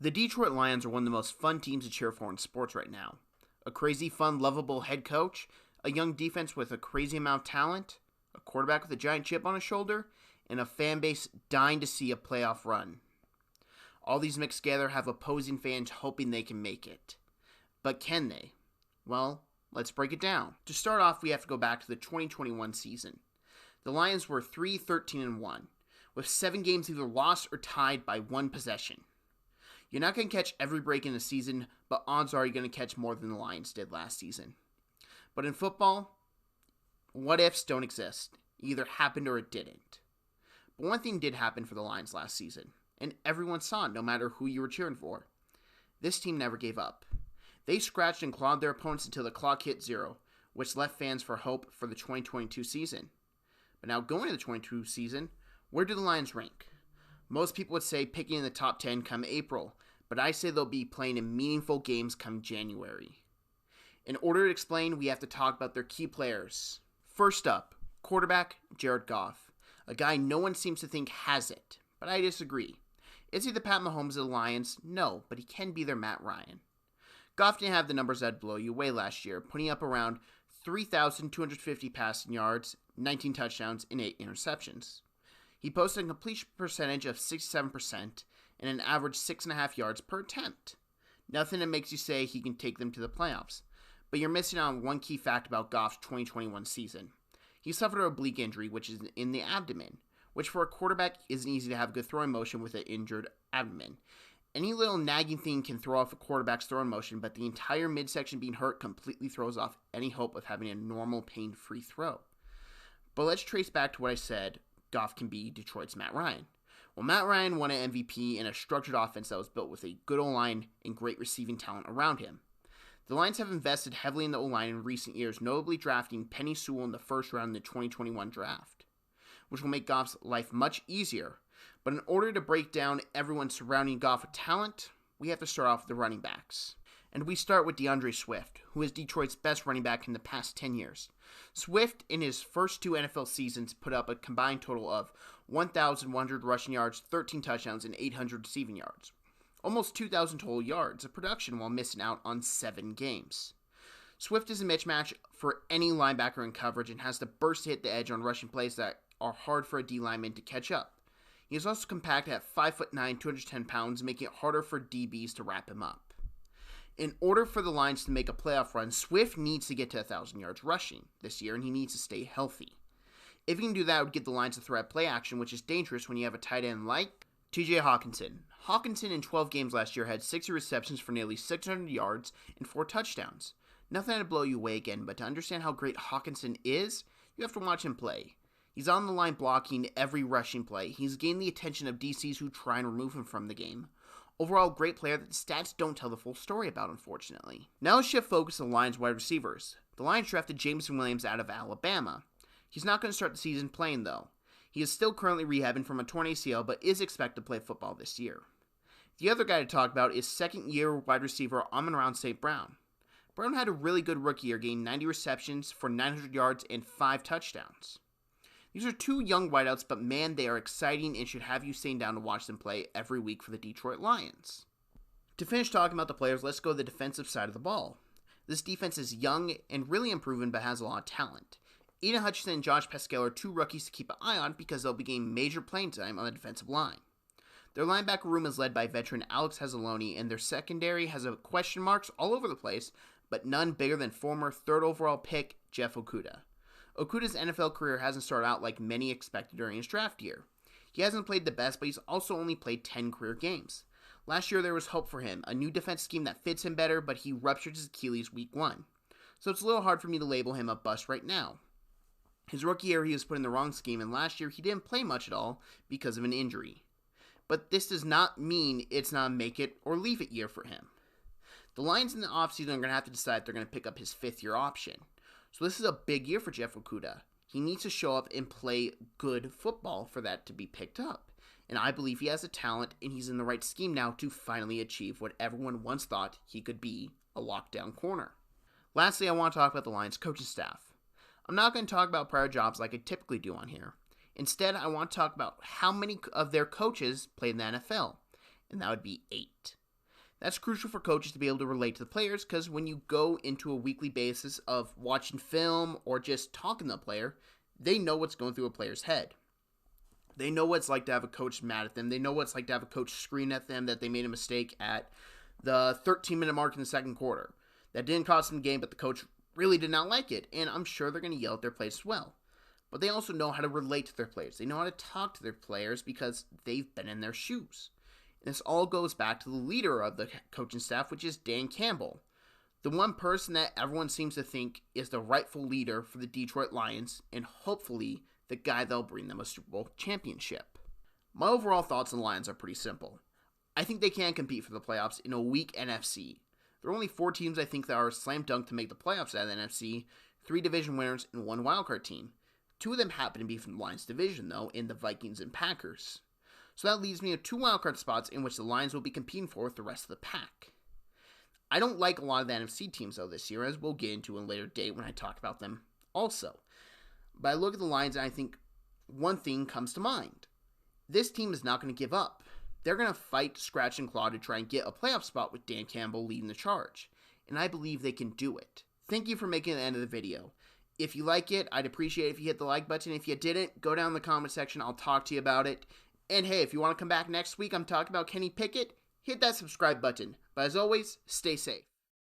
The Detroit Lions are one of the most fun teams to cheer for in sports right now. A crazy, fun, lovable head coach, a young defense with a crazy amount of talent, a quarterback with a giant chip on his shoulder, and a fan base dying to see a playoff run. All these mixed together have opposing fans hoping they can make it. But can they? Well, let's break it down. To start off, we have to go back to the 2021 season. The Lions were 3-13-1, with 7 games either lost or tied by 1 possession. You're not going to catch every break in the season, but odds are you're going to catch more than the Lions did last season. But in football, what ifs don't exist. It either happened or it didn't. But one thing did happen for the Lions last season, and everyone saw it no matter who you were cheering for. This team never gave up. They scratched and clawed their opponents until the clock hit 0, which left fans for hope for the 2022 season. But now going to the 2022 season, where do the Lions rank? Most people would say picking in the top 10 come April, but I say they'll be playing in meaningful games come January. In order to explain, we have to talk about their key players. First up, quarterback Jared Goff, a guy no one seems to think has it, but I disagree. Is he the Pat Mahomes of the Lions? No, but he can be their Matt Ryan. Goff didn't have the numbers that'd blow you away last year, putting up around 3,250 passing yards, 19 touchdowns, and 8 interceptions. He posted a completion percentage of 67% and an average 6.5 yards per attempt. Nothing that makes you say he can take them to the playoffs. But you're missing out on one key fact about Goff's 2021 season. He suffered an oblique injury, which is in the abdomen, which for a quarterback isn't easy to have good throwing motion with an injured abdomen. Any little nagging thing can throw off a quarterback's throwing motion, but the entire midsection being hurt completely throws off any hope of having a normal pain-free throw. But let's trace back to what I said Goff can be Detroit's Matt Ryan. Well, Matt Ryan won an MVP in a structured offense that was built with a good O-line and great receiving talent around him. The Lions have invested heavily in the O-line in recent years, notably drafting Penny Sewell in the first round in the 2021 draft, which will make Goff's life much easier. But in order to break down everyone surrounding Goff with talent, we have to start off with the running backs. And we start with DAndre Swift, who is Detroit's best running back in the past 10 years. Swift, in his first 2 NFL seasons, put up a combined total of 1,100 rushing yards, 13 touchdowns, and 800 receiving yards. Almost 2,000 total yards of production while missing out on 7 games. Swift is a mismatch for any linebacker in coverage and has the burst to hit the edge on rushing plays that are hard for a D lineman to catch up. He is also compact at 5'9", 210 pounds, making it harder for DBs to wrap him up. In order for the Lions to make a playoff run, Swift needs to get to 1,000 yards rushing this year, and he needs to stay healthy. If he can do that, it would get the Lions to throw at play action, which is dangerous when you have a tight end like TJ Hockenson. Hockenson in 12 games last year had 60 receptions for nearly 600 yards and 4 touchdowns. Nothing to blow you away again, but to understand how great Hockenson is, you have to watch him play. He's on the line blocking every rushing play. He's gained the attention of DCs who try and remove him from the game. Overall, great player that the stats don't tell the full story about, unfortunately. Now let's shift focus to the Lions wide receivers. The Lions drafted Jameson Williams out of Alabama. He's not going to start the season playing, though. He is still currently rehabbing from a torn ACL, but is expected to play football this year. The other guy to talk about is second-year wide receiver Amon-Ra St. Brown. Brown had a really good rookie year, gaining 90 receptions for 900 yards and 5 touchdowns. These are 2 young wideouts, but man, they are exciting and should have you sitting down to watch them play every week for the Detroit Lions. To finish talking about the players, let's go to the defensive side of the ball. This defense is young and really unproven, but has a lot of talent. Aiden Hutchinson and Josh Pascal are 2 rookies to keep an eye on because they'll be gaining major playing time on the defensive line. Their linebacker room is led by veteran Alex Hazzaloni, and their secondary has a question marks all over the place, but none bigger than former 3rd overall pick Jeff Okudah. Okudah's NFL career hasn't started out like many expected during his draft year. He hasn't played the best, but he's also only played 10 career games. Last year there was hope for him, a new defense scheme that fits him better, but he ruptured his Achilles week 1. So it's a little hard for me to label him a bust right now. His rookie year he was put in the wrong scheme, and last year he didn't play much at all because of an injury. But this does not mean it's not a make it or leave it year for him. The Lions in the offseason are going to have to decide if they're going to pick up his 5th year option. So this is a big year for Jeff Okudah. He needs to show up and play good football for that to be picked up. And I believe he has the talent and he's in the right scheme now to finally achieve what everyone once thought he could be, a lockdown corner. Lastly, I want to talk about the Lions coaching staff. I'm not going to talk about prior jobs like I typically do on here. Instead, I want to talk about how many of their coaches played in the NFL, and that would be 8. That's crucial for coaches to be able to relate to the players, because when you go into a weekly basis of watching film or just talking to the player, they know what's going through a player's head. They know what it's like to have a coach mad at them. They know what it's like to have a coach scream at them that they made a mistake at the 13-minute mark in the second quarter. That didn't cost them the game, but the coach really did not like it, and I'm sure they're going to yell at their players as well. But they also know how to relate to their players. They know how to talk to their players because they've been in their shoes. And this all goes back to the leader of the coaching staff, which is Dan Campbell. The one person that everyone seems to think is the rightful leader for the Detroit Lions, and hopefully the guy that'll bring them a Super Bowl championship. My overall thoughts on the Lions are pretty simple. I think they can compete for the playoffs in a weak NFC. There are only 4 teams I think that are slam dunk to make the playoffs out of the NFC, 3 division winners and 1 wildcard team. 2 of them happen to be from the Lions division, though, in the Vikings and Packers. So that leaves me with 2 wildcard spots in which the Lions will be competing for with the rest of the pack. I don't like a lot of the NFC teams, though, this year, as we'll get into in a later date when I talk about them also. But I look at the Lions and I think one thing comes to mind. This team is not going to give up. They're going to fight, scratch, and claw to try and get a playoff spot with Dan Campbell leading the charge. And I believe they can do it. Thank you for making it the end of the video. If you like it, I'd appreciate it if you hit the like button. If you didn't, go down in the comment section. I'll talk to you about it. And hey, if you want to come back next week, I'm talking about Kenny Pickett, hit that subscribe button. But as always, stay safe.